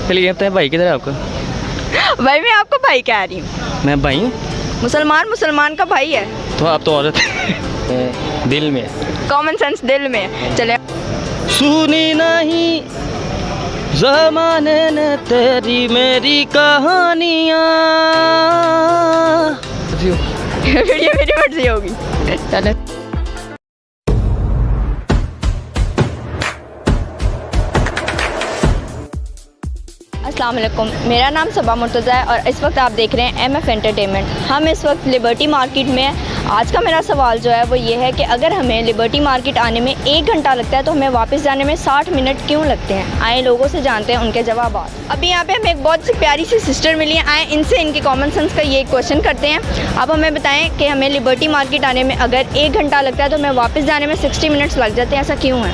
चलिए ये बताएं भाई किधर है आपका? भाई मैं आपको भाई कह रही हूँ। मैं भाई हूँ मुसलमान का भाई है। तो आप तो औरत दिल में कॉमन सेंस दिल में। चले सुनी नहीं ज़माने ने तेरी मेरी कहानियाँ। वीडियो मेरी मर्जी होगी। चले अस्सलाम वालेकुम, मेरा नाम सबा मुर्तज़ा है और इस वक्त आप देख रहे हैं MF एंटरटेनमेंट। हम इस वक्त लिबर्टी मार्केट में हैं। आज का मेरा सवाल जो है वो ये है कि अगर हमें लिबर्टी मार्केट आने में 1 घंटा लगता है तो हमें वापस जाने में 60 मिनट क्यों लगते हैं? आए लोगों से जानते हैं उनके जवाब। अभी यहाँ पे हमें एक बहुत सी प्यारी सी सिस्टर मिली है। आए इनसे इनके कॉमन सेंस का ये क्वेश्चन करते हैं। आप हमें बताएँ कि हमें लिबर्टी मार्केट आने में अगर 1 घंटा लगता है तो हमें वापस जाने में 60 मिनट्स लग जाते हैं, ऐसा क्यों है?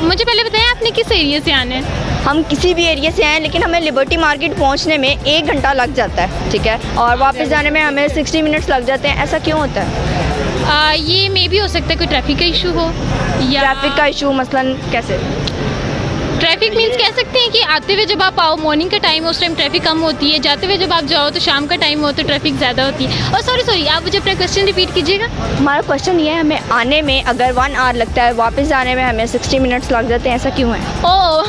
मुझे पहले बताएं आपने किस एरिया से आना है? हम किसी भी एरिया से आए लेकिन हमें लिबर्टी मार्केट पहुंचने में 1 घंटा लग जाता है, ठीक है, और वापस जाने में हमें 60 मिनट्स लग जाते हैं, ऐसा क्यों होता है? ये मे भी हो सकता है कोई ट्रैफिक का इशू हो या ट्रैफिक का इशू मसलन कैसे? ट्रैफिक मीन्स कह सकते हैं कि आते हुए जब आप आओ मॉर्निंग का टाइम उस टाइम ट्रैफिक कम होती है, जाते हुए जब आप जाओ तो शाम का टाइम हो तो ट्रैफिक ज़्यादा होती है। और सॉरी आप मुझे अपना क्वेश्चन रिपीट कीजिएगा। हमारा क्वेश्चन ये है, हमें आने में अगर 1 आवर लगता है, वापस जाने में हमें 60 मिनट्स लग जाते हैं, ऐसा क्यों है? Oh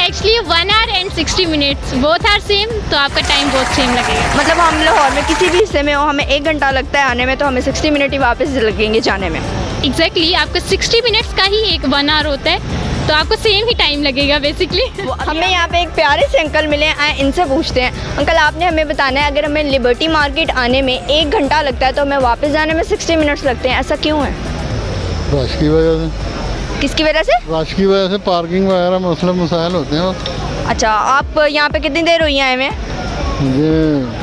actually 1 hour and 60 minutes both are same, तो आपका टाइम बहुत सेम लगेगा। मतलब हम लाहौर में किसी भी हिस्से में हो, हमें 1 घंटा लगता है आने में तो हमें 60 मिनट ही वापस लगेंगे जाने में। एग्जैक्टली आपका 60 मिनट्स का ही एक 1 आवर होता है, तो आपको सेम ही टाइम लगेगा बेसिकली। हमें यहाँ पे एक प्यारे से अंकल मिले हैं, आए इनसे पूछते हैं। अंकल आपने हमें बताना है अगर हमें लिबर्टी मार्केट आने में 1 घंटा लगता है तो हमें वापस जाने में 60 मिनट्स लगते हैं, ऐसा क्यों है? रश की वजह से। किसकी वजह से? रश की वजह से, पार्किंग वगैरह मसले मसाइल होते हैं। अच्छा, आप यहाँ पे कितनी देर हुई आए हुए? मुझे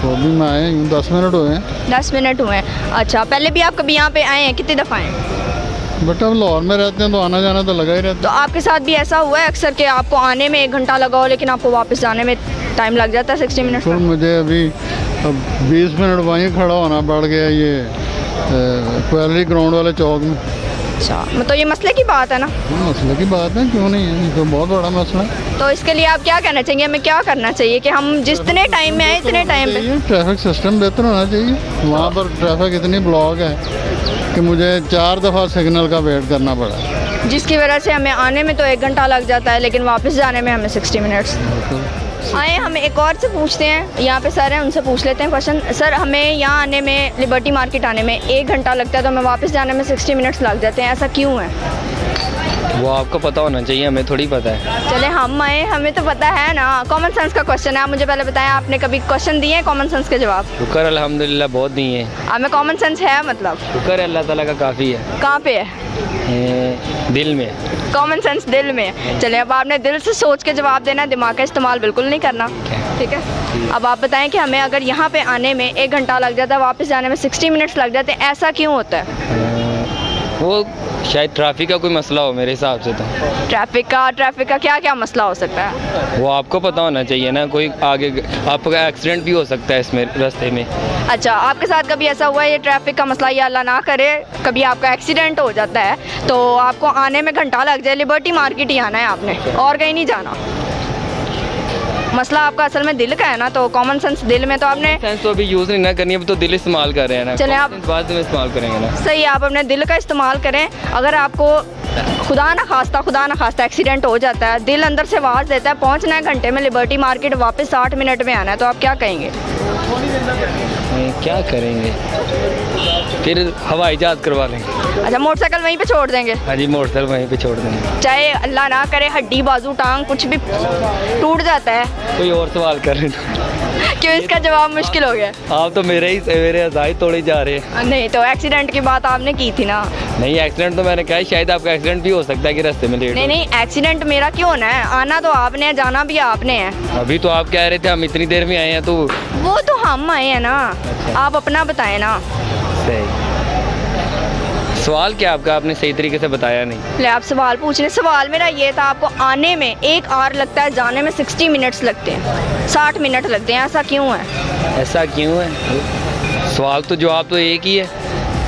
तो भी मैं आए 10 मिनट हुए हैं। 10 मिनट हुए हैं। अच्छा, पहले भी आप कभी यहाँ पे आए हैं? कितनी दफ़ा आए? बट अब लाहौर में रहते हैं तो आना जाना तो लगा ही रहता तो आपके साथ भी ऐसा हुआ है अक्सर कि आपको आने में 1 घंटा लगा हो लेकिन आपको वापस जाने में टाइम लग जाता है 60 मिनट? है। मुझे अभी अब 20 मिनट वहीं खड़ा होना पड़ गया ये क्वेलरी ग्राउंड वाले चौक में। अच्छा, मतलब ये मसले की बात है ना? मसले की बात है, क्यों नहीं है, ये तो बहुत बड़ा मसला है। तो इसके लिए आप क्या करना चाहिए? हमें क्या करना चाहिए कि हम जितने टाइम में आए इतने टाइम पे? ट्रैफिक सिस्टम बेहतर होना चाहिए। वहाँ पर ट्रैफिक इतनी ब्लॉक है कि मुझे 4 दफ़ा सिग्नल का वेट करना पड़ा, जिसकी वजह से हमें आने में तो 1 घंटा लग जाता है लेकिन वापस जाने में हमें 60 मिनट्स। आए हम एक और से पूछते हैं, यहाँ पे सर हैं उनसे पूछ लेते हैं क्वेश्चन। सर हमें यहाँ आने में, लिबर्टी मार्केट आने में 1 घंटा लगता है तो हमें वापस जाने में 60 मिनट्स लग जाते हैं, ऐसा क्यों है? वो आपको पता होना चाहिए, हमें थोड़ी पता है। चले हम आए, हमें तो पता है ना। कॉमन सेंस का क्वेश्चन है, आप मुझे पहले बताएं आपने कभी क्वेश्चन दिए हैं कॉमन सेंस के जवाब? शुक्र अल्हम्दुलिल्लाह बहुत नहीं है। हमें कॉमन सेंस है, मतलब शुक्र अल्लाह ताला का काफ़ी है। कहाँ पे है? दिल में। कॉमन सेंस दिल में। चले अब आपने दिल से सोच के जवाब देना, दिमाग का इस्तेमाल बिल्कुल नहीं करना, ठीक है? अब आप बताएं कि हमें अगर यहाँ पे आने में 1 घंटा लग जाता है, वापस जाने में 60 मिनट्स लग जाते हैं, ऐसा क्यों होता है? वो शायद ट्रैफिक का कोई मसला हो मेरे हिसाब से। तो ट्रैफिक का क्या क्या मसला हो सकता है? वो आपको पता होना चाहिए ना, कोई आगे आपका एक्सीडेंट भी हो सकता है इसमें रास्ते में। अच्छा, आपके साथ कभी ऐसा हुआ है ये ट्रैफिक का मसला, या अल्लाह ना करे कभी आपका एक्सीडेंट हो जाता है तो आपको आने में घंटा लग जाए, लिबर्टी मार्केट ही आना है आपने और कहीं नहीं जाना? मसला आपका असल में दिल का है ना, तो कॉमन सेंस दिल में तो आपने सेंस तो अभी यूज़ नहीं ना करनी है, अब तो दिल इस्तेमाल कर रहे हैं ना। चले आप बाद में इस्तेमाल करेंगे ना। सही, आप अपने दिल का इस्तेमाल करें। अगर आपको खुदा ना खास्ता एक्सीडेंट हो जाता है, दिल अंदर से आवाज़ देता है पहुंचना है घंटे में लिबर्टी मार्केट, वापस 60 मिनट में आना है, तो आप क्या कहेंगे? क्या करेंगे? फिर हवाई जहाज़ करवा लेंगे। अच्छा, मोटरसाइकिल वहीं पे छोड़ देंगे? हाँ जी, मोटरसाइकिल वहीं पे छोड़ देंगे। चाहे अल्लाह ना करे हड्डी बाजू टांग कुछ भी टूट जाता है? कोई और सवाल कर रहे थे। क्यों, इसका जवाब मुश्किल हो गया? आप तो मेरे अज़ाई तोड़े जा रहे हैं। नहीं तो एक्सीडेंट की बात आपने की थी ना? नहीं, एक्सीडेंट तो मैंने कहा है, शायद आपका एक्सीडेंट भी हो सकता है कि रास्ते में लेट। नहीं, एक्सीडेंट मेरा क्यों होना है? आना तो आपने है, जाना भी आपने है। अभी तो आप कह रहे थे हम इतनी देर में आए हैं, तो वो तो हम आए हैं ना। आप अपना बताएं ना। सही सवाल क्या आपका, आपने सही तरीके से बताया नहीं। ले आप सवाल पूछ रहे। सवाल मेरा ये था, आपको आने में 1 आवर लगता है, जाने में 60 मिनट्स लगते हैं, 60 मिनट लगते हैं, ऐसा क्यों है? ऐसा क्यों है? सवाल तो जवाब तो एक ही है,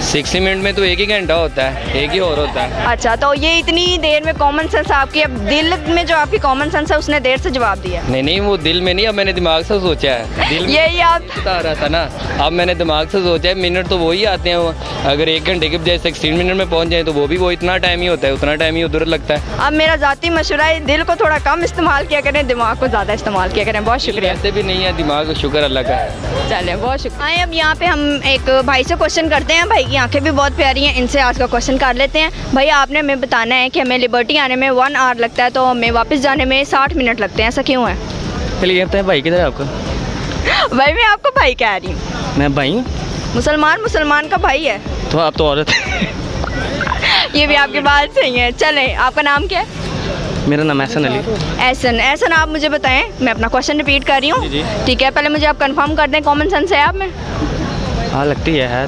60 मिनट में तो एक ही घंटा होता है, एक ही और होता है। अच्छा, तो ये इतनी देर में कॉमन सेंस आपकी, अब दिल में जो आपकी कॉमन सेंस है उसने देर से जवाब दिया। नहीं, वो दिल में नहीं, अब मैंने दिमाग से सोचा है। दिल में यही आप बता रहा था ना, अब मैंने दिमाग से सोचा है। मिनट तो वही आते हैं, वो अगर 1 घंटे के बजाय 16 मिनट में पहुंच जाए तो वो इतना टाइम ही होता है, उतना टाइम ही उधर लगता है। अब मेरा ज़ाती मशवरा है, दिल को थोड़ा कम इस्तेमाल किया करें, दिमाग को ज़्यादा इस्तेमाल किया करें। बहुत शुक्रिया। ऐसे भी नहीं है, दिमाग शुक्र अल्लाह का है। चलें, बहुत शुक्रिया। आए अब यहाँ पे हम एक भाई से क्वेश्चन करते हैं। भाई की आंखें भी बहुत प्यारी हैं, इनसे आज का क्वेश्चन कर लेते हैं। भाई आपने हमें बताना है कि हमें लिबर्टी आने में 1 आवर लगता है, तो हमें वापस जाने में 60 मिनट लगते हैं, ऐसा क्यों है? चलिए ये बताएं भाई किधर है आपका? भाई मैं आपको भाई कह रही हूँ। मैं भाई हूँ? मुसलमान का भाई है। तो आप तो औरत ये भी आपकी बात सही है। चलें, आपका नाम क्या है? मेरा नाम एहसन अली। एहसन, आप मुझे बताएं, मैं अपना क्वेश्चन रिपीट कर रही हूँ। जी। ठीक है, पहले मुझे आप कंफर्म कर दें, कॉमन सेंस है आप में? हाँ लगती है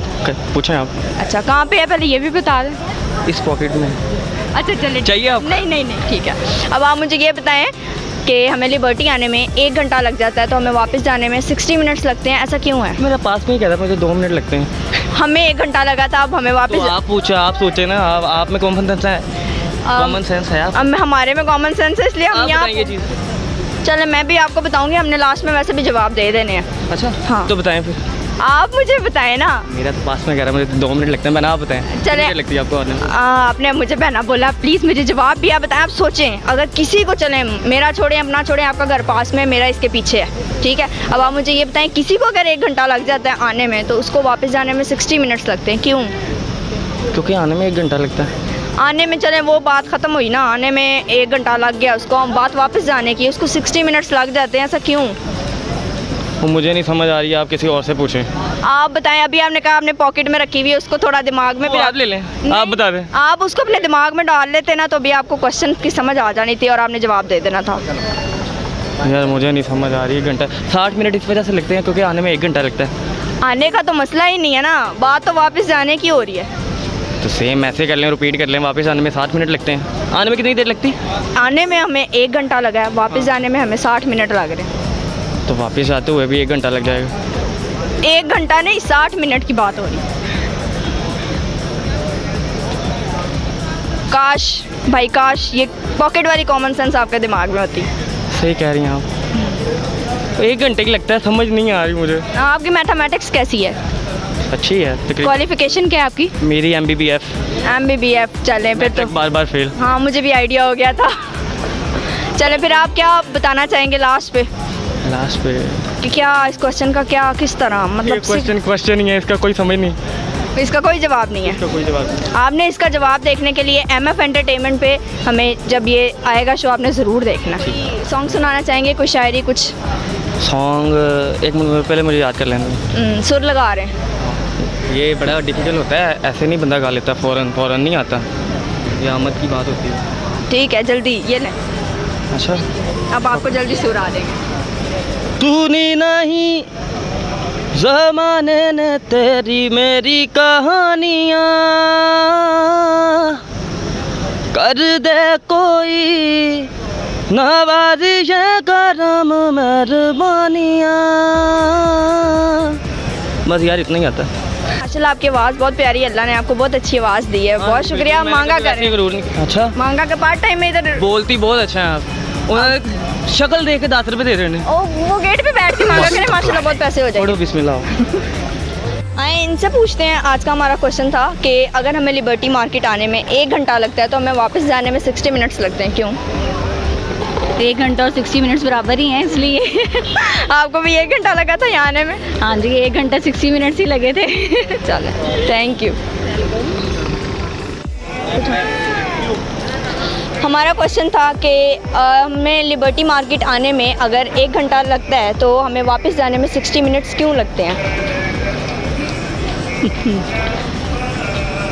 पूछें आप। अच्छा, कहाँ पे है पहले ये भी बता दें। इस पॉकेट में। अच्छा चलिए, चाहिए आप? नहीं, ठीक है। अब आप मुझे ये बताएं कि हमें लिबर्टी आने में 1 घंटा लग जाता है, तो हमें वापस जाने में 60 मिनट्स लगते हैं, ऐसा क्यों है? मेरा पास में ही कहता, मुझे 2 मिनट लगते हैं। हमें 1 घंटा लगा था, अब हमें वापस तो आप पूछो, आप सोचे ना, आप में कॉमन सेंस है। कॉमन सेंस है आप? अब हमारे में कॉमन सेंस है, इसलिए हम यहाँ। ये चीज़ चले, मैं भी आपको बताऊंगी, हमने लास्ट में वैसे भी जवाब दे देने हैं। अच्छा हाँ। तो बताएं फिर। आप मुझे बताएं ना। मेरा तो पास में कह रहा है, मुझे 2 मिनट लगते हैं। मैंने आप बताएं। चले। क्या लगती है आपको आने में? आपने मुझे बहना बोला, प्लीज़ मुझे जवाब भी आप बताएं। आप सोचें, अगर किसी को चलें, मेरा छोड़ें अपना छोड़ें, आपका घर पास में, मेरा इसके पीछे है, ठीक है। अब आप मुझे ये बताएं, किसी को अगर 1 घंटा लग जाता है आने में, तो उसको वापस जाने में 60 मिनट्स लगते हैं, क्यों? क्योंकि आने में 1 घंटा लगता है। आने में चलें, वो बात ख़त्म हुई ना, आने में 1 घंटा लग गया उसको, बात वापस जाने की, उसको 60 मिनट्स लग जाते हैं, ऐसा क्यों? वो मुझे नहीं समझ आ रही है, आप किसी और से पूछें। आप बताएं। अभी आपने कहा आपने पॉकेट में रखी हुई है, उसको थोड़ा दिमाग में, फिर आप ले लें, आप बता दें। आप उसको अपने दिमाग में डाल लेते ना, तो भी आपको क्वेश्चन की समझ आ जानी थी और आपने जवाब दे देना था। यार मुझे नहीं समझ आ रही है। घंटा 60 मिनट इस वजह से लगते हैं क्योंकि आने में 1 घंटा लगता है। आने का तो मसला ही नहीं है ना, बात तो वापस जाने की हो रही है। तो सेम ऐसे कर लें, रिपीट कर लें, वापस आने में 60 मिनट लगते हैं। आने में कितनी देर लगती? आने में हमें 1 घंटा लगा है, वापस जाने में हमें 60 मिनट लग रहे हैं। तो वापस आते हुए भी 1 घंटा लग जाएगा। 1 घंटा नहीं, 60 मिनट की बात हो रही है। काश भाई काश ये पॉकेट वाली कॉमन सेंस आपके दिमाग में होती। सही कह रही हैं आप। 1 घंटे की लगता है, समझ नहीं आ रही मुझे। आपकी मैथमेटिक्स कैसी है? अच्छी है तकरीबन। क्वालिफिकेशन क्या है आपकी? मेरी MBBF। MBBF, चलें फिर तो। बार फेल। हाँ, मुझे भी आइडिया हो गया था। चलें फिर, आप क्या बताना चाहेंगे लास्ट पे कि क्या इस क्वेश्चन का क्या, किस तरह, मतलब क्वेश्चन ही है, इसका कोई समझ नहीं, इसका कोई जवाब नहीं है। इसका कोई जवाब नहीं। आपने इसका जवाब देखने के लिए MF एंटरटेनमेंट पे हमें जब ये आएगा शो, आपने ज़रूर देखना। सॉन्ग सुनाना चाहेंगे, कोई शायरी कुछ? सॉन्ग 1 मिनट पहले मुझे याद कर लेना। सुर लगा रहे हैं। ये बड़ा डिफिकल्ट होता है, ऐसे नहीं बंदा गा लेता, फ़ौरन नहीं आता, ये आमद की बात होती है। ठीक है, जल्दी ये लें। अच्छा, अब आपको जल्दी सुर आ देंगे। तूने नहीं ज़माने ने तेरी मेरी कहानियाँ कर दे कोई नवाज़िश करम मेहरबानियाँ। बस यार इतना ही आता है। माशाल्लाह आपकी आवाज़ बहुत प्यारी है, अल्लाह ने आपको बहुत अच्छी आवाज़ दी है। बहुत शुक्रिया। आप मांगा करें। जरूर नहीं। अच्छा, मांगा के पार्ट टाइम में इधर बोलती बहुत अच्छा है आप। उन्होंने शक्ल देख के 10 रुपये दे रहे हैं। वो गेट पे बैठ के मांगा करें, माशाल्लाह बहुत पैसे हो जाएंगे। बिस्मिल्लाह। आए इनसे पूछते हैं। आज का हमारा क्वेश्चन था कि अगर हमें लिबर्टी मार्केट आने में 1 घंटा लगता है, तो हमें वापस जाने में 60 मिनट्स लगते हैं, क्यों? 1 घंटा और 60 मिनट्स बराबर ही हैं, इसलिए। आपको भी 1 घंटा लगा था यहाँ आने में? हाँ जी, 1 घंटा 60 मिनट्स ही लगे थे। चलो, थैंक यू। हमारा क्वेश्चन था कि हमें लिबर्टी मार्केट आने में अगर 1 घंटा लगता है, तो हमें वापस जाने में 60 मिनट्स क्यों लगते हैं?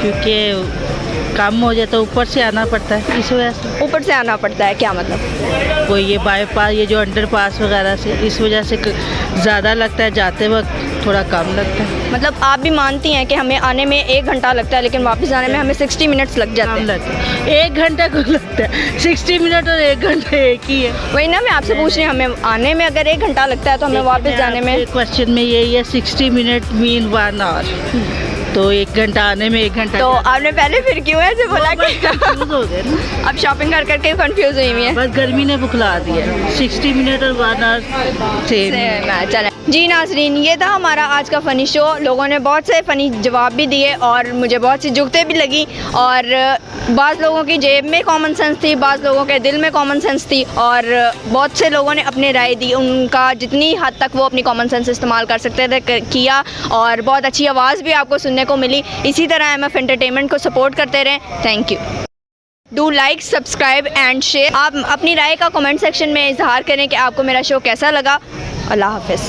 क्योंकि काम हो जाए तो ऊपर से आना पड़ता है, इस वजह से। ऊपर से आना पड़ता है, क्या मतलब? कोई ये बाईपास, ये जो अंडरपास वगैरह से, इस वजह से ज़्यादा लगता है, जाते वक्त थोड़ा कम लगता है। मतलब आप भी मानती हैं कि हमें आने में 1 घंटा लगता है, लेकिन वापस जाने में हमें 60 मिनट्स लग जाते कम हैं? लगता है। 1 घंटा को लगता है, 60 मिनट और 1 घंटा एक ही है। वही ना मैं आपसे पूछ रही हूँ, हमें आने में अगर 1 घंटा लगता है, तो हमें वापस जाने में? क्वेश्चन में यही है, 60 मिनट मीन 1 आवर। तो 1 घंटा आने में 1 घंटा तो आपने पहले फिर क्यों ऐसे बोला कि confuse हो गए ना। अब शॉपिंग कर करके कंफ्यूज हुई हुई है? बस गर्मी ने बुखला दिया। 60 मिनट और 1 आवर सेम। चले जी नाजरीन, ये था हमारा आज का फ़नी शो। लोगों ने बहुत से फ़नी जवाब भी दिए और मुझे बहुत सी जुगतें भी लगी, और बाज़ लोगों की जेब में कॉमन सेंस थी, बाज़ लोगों के दिल में कॉमन सेंस थी, और बहुत से लोगों ने अपनी राय दी। उनका जितनी हद तक वो अपनी कॉमन सेंस इस्तेमाल कर सकते थे किया, और बहुत अच्छी आवाज़ भी आपको सुनने को मिली। इसी तरह MF एंटरटेनमेंट को सपोर्ट करते रहें। Thank you. Do like, subscribe and share. आप अपनी राय का कमेंट सेक्शन में इजहार करें कि आपको मेरा शो कैसा लगा। अल्लाह हाफ़िज़।